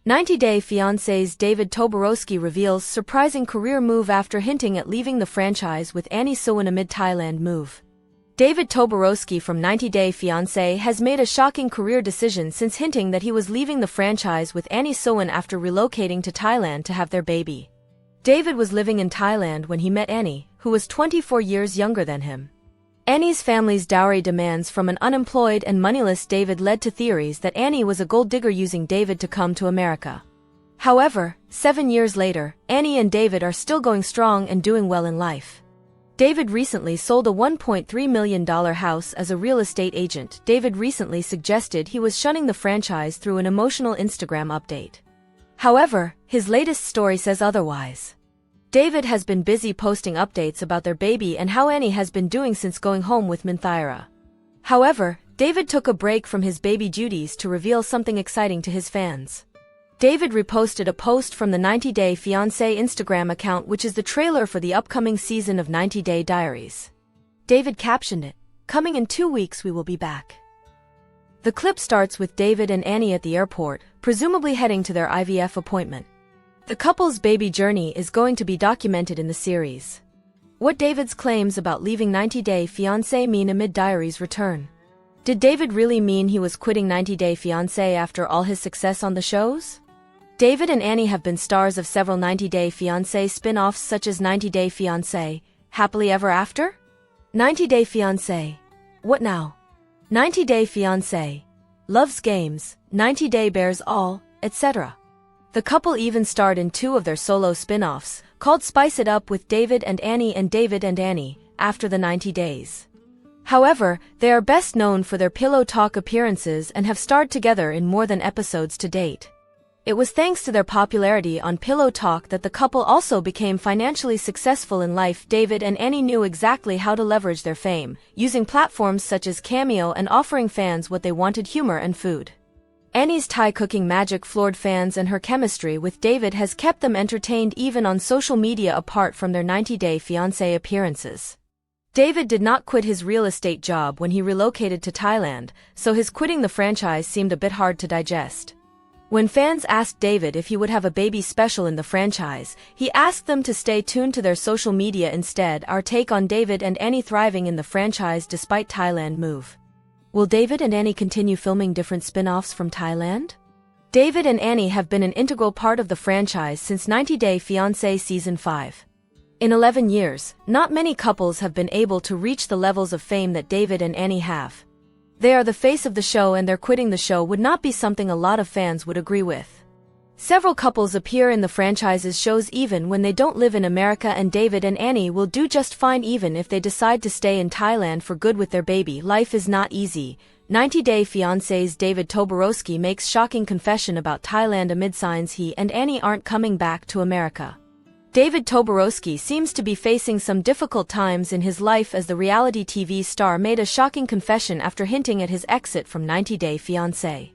90 Day Fiancé's David Toborowsky reveals surprising career move after hinting at leaving the franchise with Annie Suwan amid Thailand move. David Toborowsky from 90 Day Fiancé has made a shocking career decision since hinting that he was leaving the franchise with Annie Suwan after relocating to Thailand to have their baby. David was living in Thailand when he met Annie, who was 24 years younger than him. Annie's family's dowry demands from an unemployed and moneyless David led to theories that Annie was a gold digger using David to come to America. However, 7 years later, Annie and David are still going strong and doing well in life. David recently sold a $1.3 million house as a real estate agent. David recently suggested he was shunning the franchise through an emotional Instagram update. However, his latest story says otherwise. David has been busy posting updates about their baby and how Annie has been doing since going home with Minthaira. However, David took a break from his baby duties to reveal something exciting to his fans. David reposted a post from the 90 Day Fiancé Instagram account, which is the trailer for the upcoming season of 90 Day Diaries. David captioned it, "Coming in 2 weeks we will be back." The clip starts with David and Annie at the airport, presumably heading to their IVF appointment. The couple's baby journey is going to be documented in the series. What David's claims about leaving 90 Day Fiancé mean amid Diaries' return? Did David really mean he was quitting 90 Day Fiancé after all his success on the shows? David and Annie have been stars of several 90 Day Fiancé spin-offs such as 90 Day Fiancé, Happily Ever After? 90 Day Fiancé, What Now? 90 Day Fiancé, Loves Games, 90 Day Bears All, etc. The couple even starred in 2 of their solo spin-offs, called Spice It Up with David and Annie and David and Annie, after the 90 Days. However, they are best known for their Pillow Talk appearances and have starred together in more than episodes to date. It was thanks to their popularity on Pillow Talk that the couple also became financially successful in life. David and Annie knew exactly how to leverage their fame, using platforms such as Cameo and offering fans what they wanted: humor and food. Annie's Thai cooking magic floored fans, and her chemistry with David has kept them entertained even on social media apart from their 90 Day Fiancé appearances. David did not quit his real estate job when he relocated to Thailand, so his quitting the franchise seemed a bit hard to digest. When fans asked David if he would have a baby special in the franchise, he asked them to stay tuned to their social media instead. Our take on David and Annie thriving in the franchise despite Thailand move. Will David and Annie continue filming different spin-offs from Thailand? David and Annie have been an integral part of the franchise since 90 Day Fiancé Season 5. In 11 years, not many couples have been able to reach the levels of fame that David and Annie have. They are the face of the show, and their quitting the show would not be something a lot of fans would agree with. Several couples appear in the franchise's shows even when they don't live in America, and David and Annie will do just fine even if they decide to stay in Thailand for good with their baby. Life is not easy. 90 Day Fiancé's David Toborowsky makes shocking confession about Thailand amid signs he and Annie aren't coming back to America. David Toborowsky seems to be facing some difficult times in his life as the reality TV star made a shocking confession after hinting at his exit from 90 Day Fiancé.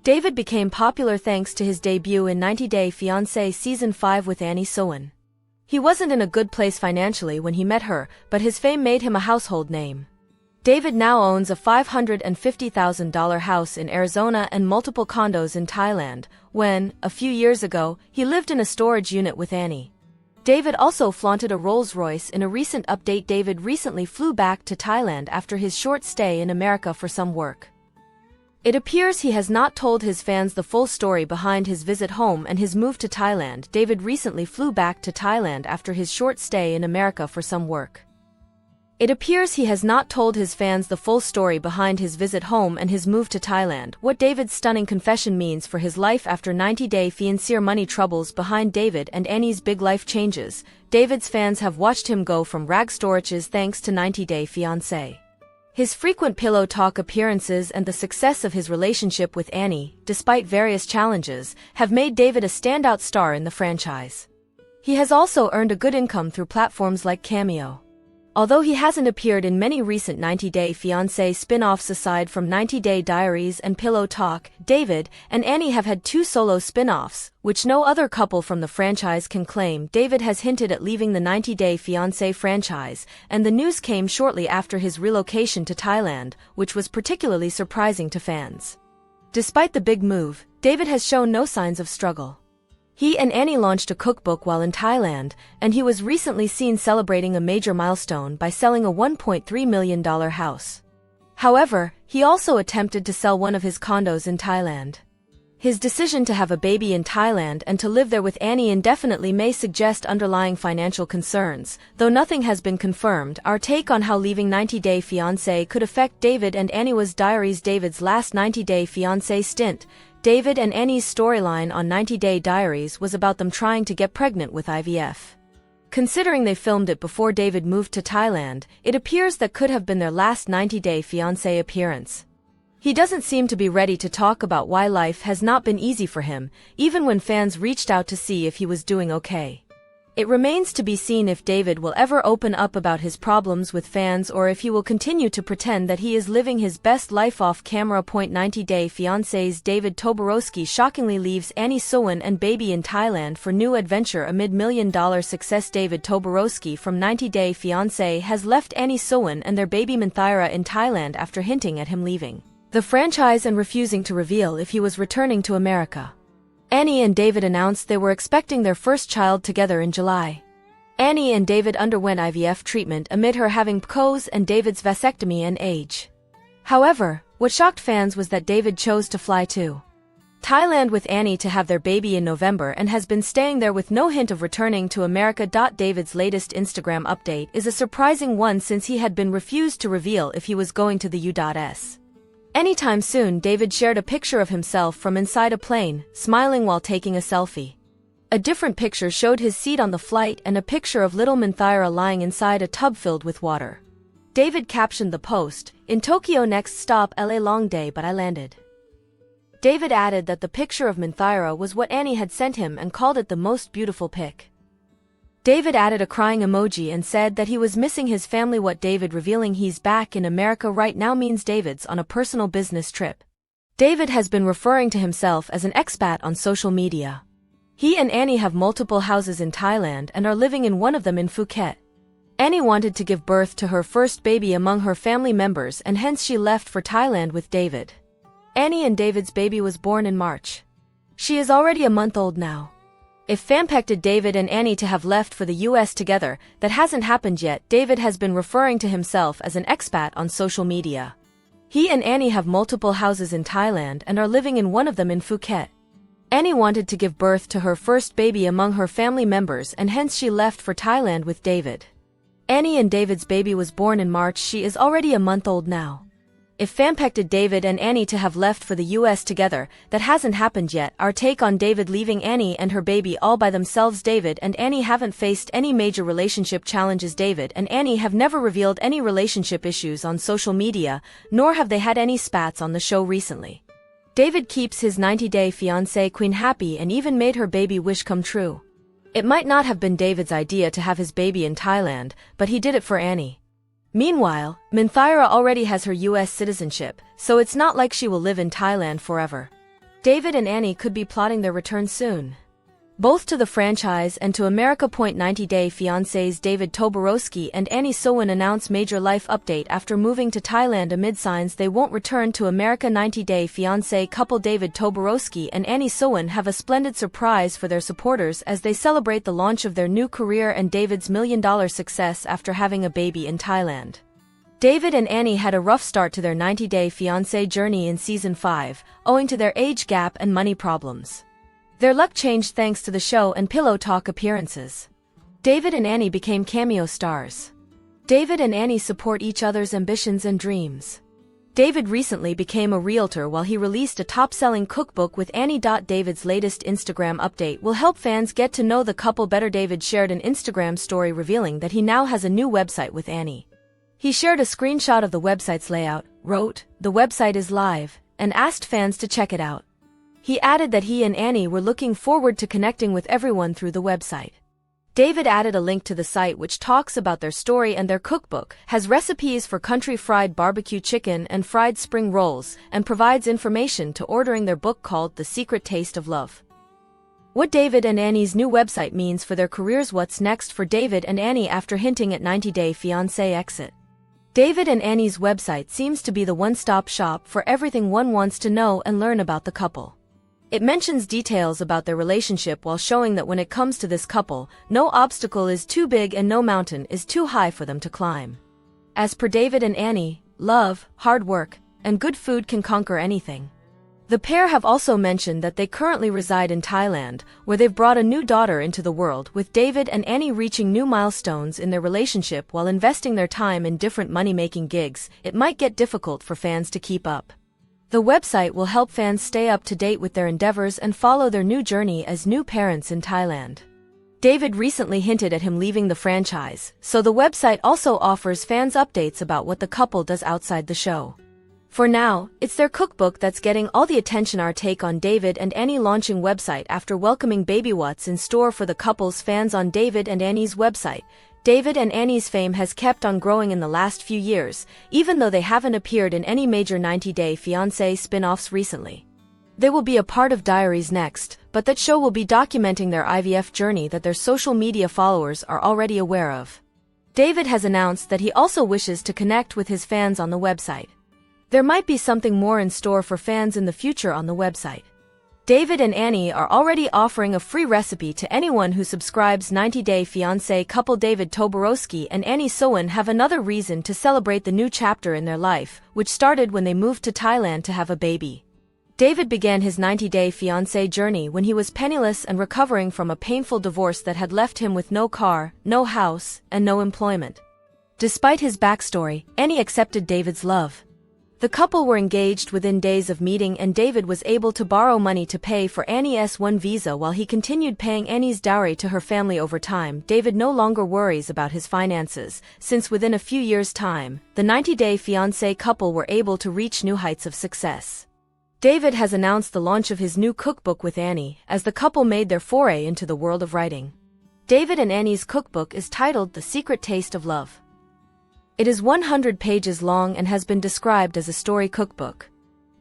David became popular thanks to his debut in 90 Day Fiancé Season 5 with Annie Suwan. He wasn't in a good place financially when he met her, but his fame made him a household name. David now owns a $550,000 house in Arizona and multiple condos in Thailand, when, a few years ago, he lived in a storage unit with Annie. David also flaunted a Rolls-Royce in a recent update. David recently flew back to Thailand after his short stay in America for some work. It appears he has not told his fans the full story behind his visit home and his move to Thailand. David recently flew back to Thailand after his short stay in America for some work. It appears he has not told his fans the full story behind his visit home and his move to Thailand. What David's stunning confession means for his life after 90 Day Fiancé money troubles behind David and Annie's big life changes. David's fans have watched him go from rags to riches thanks to 90 Day Fiancé. His frequent Pillow Talk appearances and the success of his relationship with Annie, despite various challenges, have made David a standout star in the franchise. He has also earned a good income through platforms like Cameo. Although he hasn't appeared in many recent 90 Day Fiancé spin-offs aside from 90 Day Diaries and Pillow Talk, David and Annie have had 2 solo spin-offs, which no other couple from the franchise can claim. David has hinted at leaving the 90 Day Fiancé franchise, and the news came shortly after his relocation to Thailand, which was particularly surprising to fans. Despite the big move, David has shown no signs of struggle. He and Annie launched a cookbook while in Thailand, and he was recently seen celebrating a major milestone by selling a $1.3 million house. However, he also attempted to sell one of his condos in Thailand. His decision to have a baby in Thailand and to live there with Annie indefinitely may suggest underlying financial concerns, though nothing has been confirmed. Our take on how leaving 90-Day Fiancé could affect David and Annie was Diaries. David's last 90-Day Fiancé stint. David and Annie's storyline on 90-Day Diaries was about them trying to get pregnant with IVF. Considering they filmed it before David moved to Thailand, it appears that could have been their last 90-Day Fiancé appearance. He doesn't seem to be ready to talk about why life has not been easy for him, even when fans reached out to see if he was doing okay. It remains to be seen if David will ever open up about his problems with fans or if he will continue to pretend that he is living his best life off camera. 90-Day Fiancé's David Toborowsky shockingly leaves Annie Suwan and baby in Thailand for new adventure amid million-dollar success. David Toborowsky from 90-Day Fiancé has left Annie Suwan and their baby Minthaira in Thailand after hinting at him leaving the franchise and refusing to reveal if he was returning to America. Annie and David announced they were expecting their first child together in July. Annie and David underwent IVF treatment amid her having PCOS and David's vasectomy and age. However, what shocked fans was that David chose to fly to Thailand with Annie to have their baby in November and has been staying there with no hint of returning to America. David's latest Instagram update is a surprising one since he had been refused to reveal if he was going to the U.S. anytime soon. David shared a picture of himself from inside a plane, smiling while taking a selfie. A different picture showed his seat on the flight and a picture of little Minthaira lying inside a tub filled with water. David captioned the post, "In Tokyo next stop LA, long day but I landed." David added that the picture of Minthaira was what Annie had sent him and called it the most beautiful pic. David added a crying emoji and said that he was missing his family. What David revealing he's back in America right now means David's on a personal business trip. David has been referring to himself as an expat on social media. He and Annie have multiple houses in Thailand and are living in one of them in Phuket. Annie wanted to give birth to her first baby among her family members and hence she left for Thailand with David. Annie and David's baby was born in March. She is already a month old now. If fanpected David and Annie to have left for the US together, that hasn't happened yet. David has been referring to himself as an expat on social media. He and Annie have multiple houses in Thailand and are living in one of them in Phuket. Annie wanted to give birth to her first baby among her family members and hence she left for Thailand with David. Annie and David's baby was born in March. She is already a month old now. If fanpected David and Annie to have left for the US together, that hasn't happened yet. Our take on David leaving Annie and her baby all by themselves. David and Annie haven't faced any major relationship challenges. David and Annie have never revealed any relationship issues on social media, nor have they had any spats on the show recently. David keeps his 90-Day Fiancé queen happy and even made her baby wish come true. It might not have been David's idea to have his baby in Thailand, but he did it for Annie. Meanwhile, Minthaira already has her US citizenship, so it's not like she will live in Thailand forever. David and Annie could be plotting their return soon, both to the franchise and to America. 90-Day Fiancé's David Toborowsky and Annie Suwan announce major life update after moving to Thailand amid signs they won't return to America. 90-Day Fiancé couple David Toborowsky and Annie Suwan have a splendid surprise for their supporters as they celebrate the launch of their new career and David's million-dollar success after having a baby in Thailand. David and Annie had a rough start to their 90-Day Fiancé journey in Season 5, owing to their age gap and money problems. Their luck changed thanks to the show and Pillow Talk appearances. David and Annie became cameo stars. David and Annie support each other's ambitions and dreams. David recently became a realtor while he released a top-selling cookbook with Annie. David's latest Instagram update will help fans get to know the couple better. David shared an Instagram story revealing that he now has a new website with Annie. He shared a screenshot of the website's layout, wrote, "The website is live," and asked fans to check it out. He added that he and Annie were looking forward to connecting with everyone through the website. David added a link to the site which talks about their story and their cookbook, has recipes for country fried barbecue chicken and fried spring rolls, and provides information to ordering their book called The Secret Taste of Love. What David and Annie's new website means for their careers. What's next for David and Annie after hinting at 90-Day Fiancé exit? David and Annie's website seems to be the one-stop shop for everything one wants to know and learn about the couple. It mentions details about their relationship while showing that when it comes to this couple, no obstacle is too big and no mountain is too high for them to climb. As per David and Annie, love, hard work, and good food can conquer anything. The pair have also mentioned that they currently reside in Thailand, where they've brought a new daughter into the world, with David and Annie reaching new milestones in their relationship while investing their time in different money-making gigs. It might get difficult for fans to keep up. The website will help fans stay up to date with their endeavors and follow their new journey as new parents in Thailand. David recently hinted at him leaving the franchise, so the website also offers fans updates about what the couple does outside the show. For now, it's their cookbook that's getting all the attention. Our take on David and Annie launching website after welcoming baby. What's in store for the couple's fans on David and Annie's website? David and Annie's fame has kept on growing in the last few years, even though they haven't appeared in any major 90-Day Fiancé spin-offs recently. They will be a part of Diaries next, but that show will be documenting their IVF journey that their social media followers are already aware of. David has announced that he also wishes to connect with his fans on the website. There might be something more in store for fans in the future on the website. David and Annie are already offering a free recipe to anyone who subscribes. 90-Day Fiancé couple David Toborowsky and Annie Suwan have another reason to celebrate the new chapter in their life, which started when they moved to Thailand to have a baby. David began his 90-Day Fiancé journey when he was penniless and recovering from a painful divorce that had left him with no car, no house, and no employment. Despite his backstory, Annie accepted David's love. The couple were engaged within days of meeting, and David was able to borrow money to pay for Annie's one visa while he continued paying Annie's dowry to her family over time. David no longer worries about his finances, since within a few years' time, the 90-Day Fiancé couple were able to reach new heights of success. David has announced the launch of his new cookbook with Annie, as the couple made their foray into the world of writing. David and Annie's cookbook is titled The Secret Taste of Love. It is 100 pages long and has been described as a story cookbook.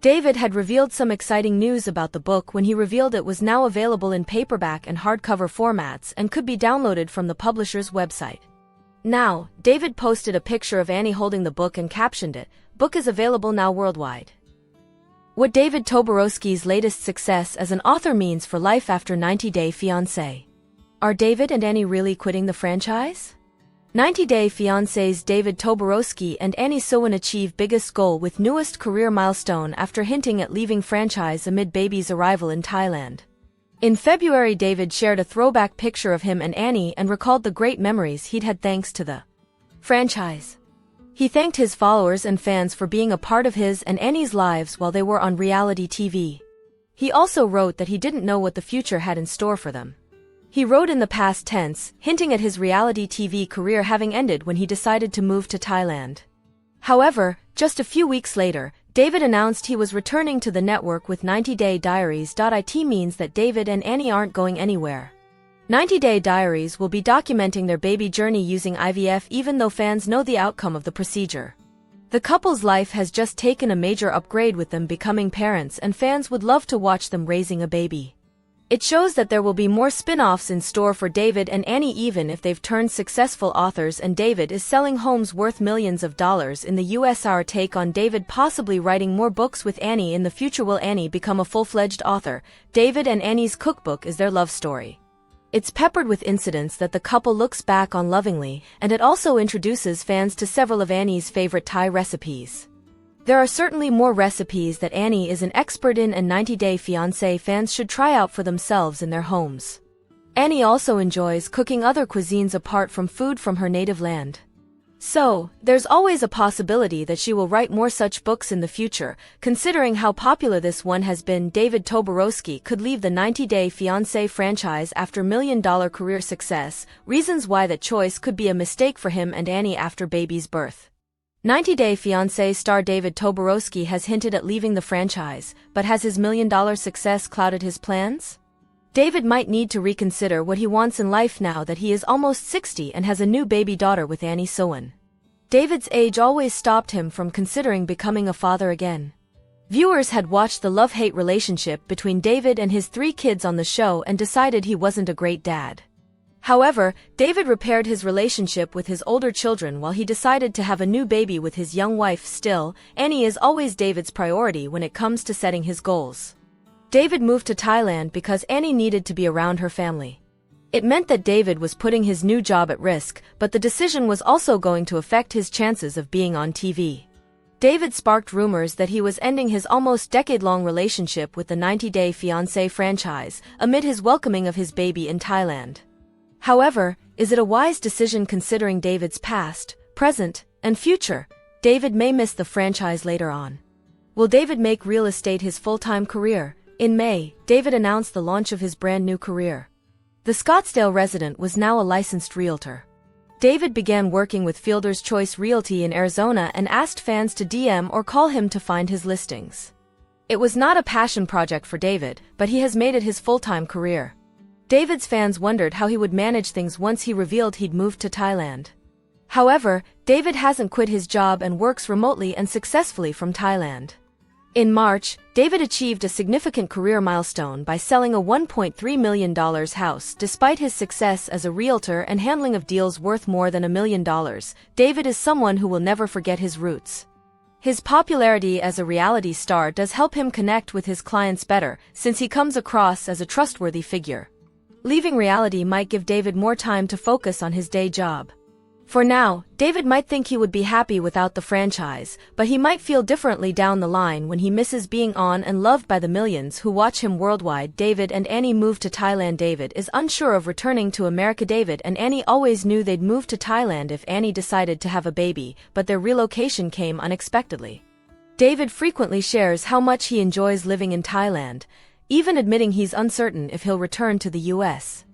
David had revealed some exciting news about the book when he revealed it was now available in paperback and hardcover formats and could be downloaded from the publisher's website. Now, David posted a picture of Annie holding the book and captioned it, "Book is available now worldwide." What David Toborowsky's latest success as an author means for life after 90-Day Fiancé. Are David and Annie really quitting the franchise? 90-Day Fiancé's David Toborowsky and Annie Suwan achieve biggest goal with newest career milestone after hinting at leaving franchise amid baby's arrival in Thailand. In February, David shared a throwback picture of him and Annie and recalled the great memories he'd had thanks to the franchise. He thanked his followers and fans for being a part of his and Annie's lives while they were on reality TV. He also wrote that he didn't know what the future had in store for them. He wrote in the past tense, hinting at his reality TV career having ended when he decided to move to Thailand. However, just a few weeks later, David announced he was returning to the network with 90-Day Diaries. It means that David and Annie aren't going anywhere. 90-Day Diaries will be documenting their baby journey using IVF, even though fans know the outcome of the procedure. The couple's life has just taken a major upgrade with them becoming parents, and fans would love to watch them raising a baby. It shows that there will be more spin-offs in store for David and Annie even if they've turned successful authors, and David is selling homes worth millions of dollars in the US. Our take on David possibly writing more books with Annie in the future. Will Annie become a full-fledged author? David and Annie's cookbook is their love story. It's peppered with incidents that the couple looks back on lovingly, and it also introduces fans to several of Annie's favorite Thai recipes. There are certainly more recipes that Annie is an expert in, and 90-Day Fiancé fans should try out for themselves in their homes. Annie also enjoys cooking other cuisines apart from food from her native land. So, there's always a possibility that she will write more such books in the future. Considering how popular this one has been, David Toborowsky could leave the 90-Day Fiancé franchise after million-dollar career success. Reasons why that choice could be a mistake for him and Annie after baby's birth. 90-Day Fiancé star David Toborowsky has hinted at leaving the franchise, but has his million-dollar success clouded his plans? David might need to reconsider what he wants in life now that he is almost 60 and has a new baby daughter with Annie Suwan. David's age always stopped him from considering becoming a father again. Viewers had watched the love-hate relationship between David and his 3 kids on the show and decided he wasn't a great dad. However, David repaired his relationship with his older children while he decided to have a new baby with his young wife. Still, Annie is always David's priority when it comes to setting his goals. David moved to Thailand because Annie needed to be around her family. It meant that David was putting his new job at risk, but the decision was also going to affect his chances of being on TV. David sparked rumors that he was ending his almost decade-long relationship with the 90-Day Fiancé franchise amid his welcoming of his baby in Thailand. However, is it a wise decision considering David's past, present, and future? David may miss the franchise later on. Will David make real estate his full-time career? In May, David announced the launch of his brand-new career. The Scottsdale resident was now a licensed realtor. David began working with Fielder's Choice Realty in Arizona and asked fans to DM or call him to find his listings. It was not a passion project for David, but he has made it his full-time career. David's fans wondered how he would manage things once he revealed he'd moved to Thailand. However, David hasn't quit his job and works remotely and successfully from Thailand. In March, David achieved a significant career milestone by selling a $1.3 million house. Despite his success as a realtor and handling of deals worth more than $1 million, David is someone who will never forget his roots. His popularity as a reality star does help him connect with his clients better, since he comes across as a trustworthy figure. Leaving reality might give David more time to focus on his day job. For now, David might think he would be happy without the franchise, but he might feel differently down the line when he misses being on and loved by the millions who watch him worldwide. David and Annie moved to Thailand. David is unsure of returning to America. David and Annie always knew they'd move to Thailand if Annie decided to have a baby, but their relocation came unexpectedly. David frequently shares how much he enjoys living in Thailand, even admitting he's uncertain if he'll return to the US.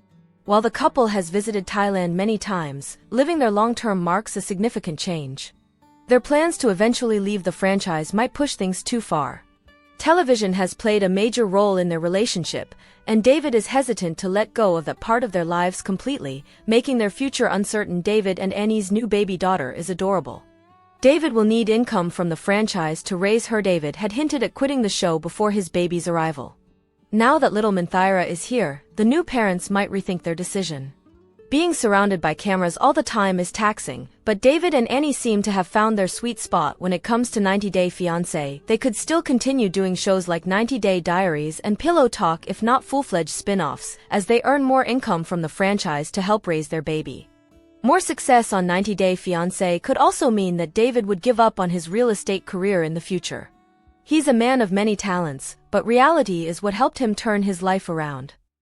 While the couple has visited Thailand many times, living there long-term marks a significant change. Their plans to eventually leave the franchise might push things too far. Television has played a major role in their relationship, and David is hesitant to let go of that part of their lives completely, making their future uncertain. David and Annie's new baby daughter is adorable. David will need income from the franchise to raise her. David had hinted at quitting the show before his baby's arrival. Now that little Minthaira is here, the new parents might rethink their decision. Being surrounded by cameras all the time is taxing, but David and Annie seem to have found their sweet spot when it comes to 90-Day Fiancé. They could still continue doing shows like 90-Day Diaries and Pillow Talk if not full-fledged spin-offs, as they earn more income from the franchise to help raise their baby. More success on 90-Day Fiancé could also mean that David would give up on his real estate career in the future. He's a man of many talents, but reality is what helped him turn his life around.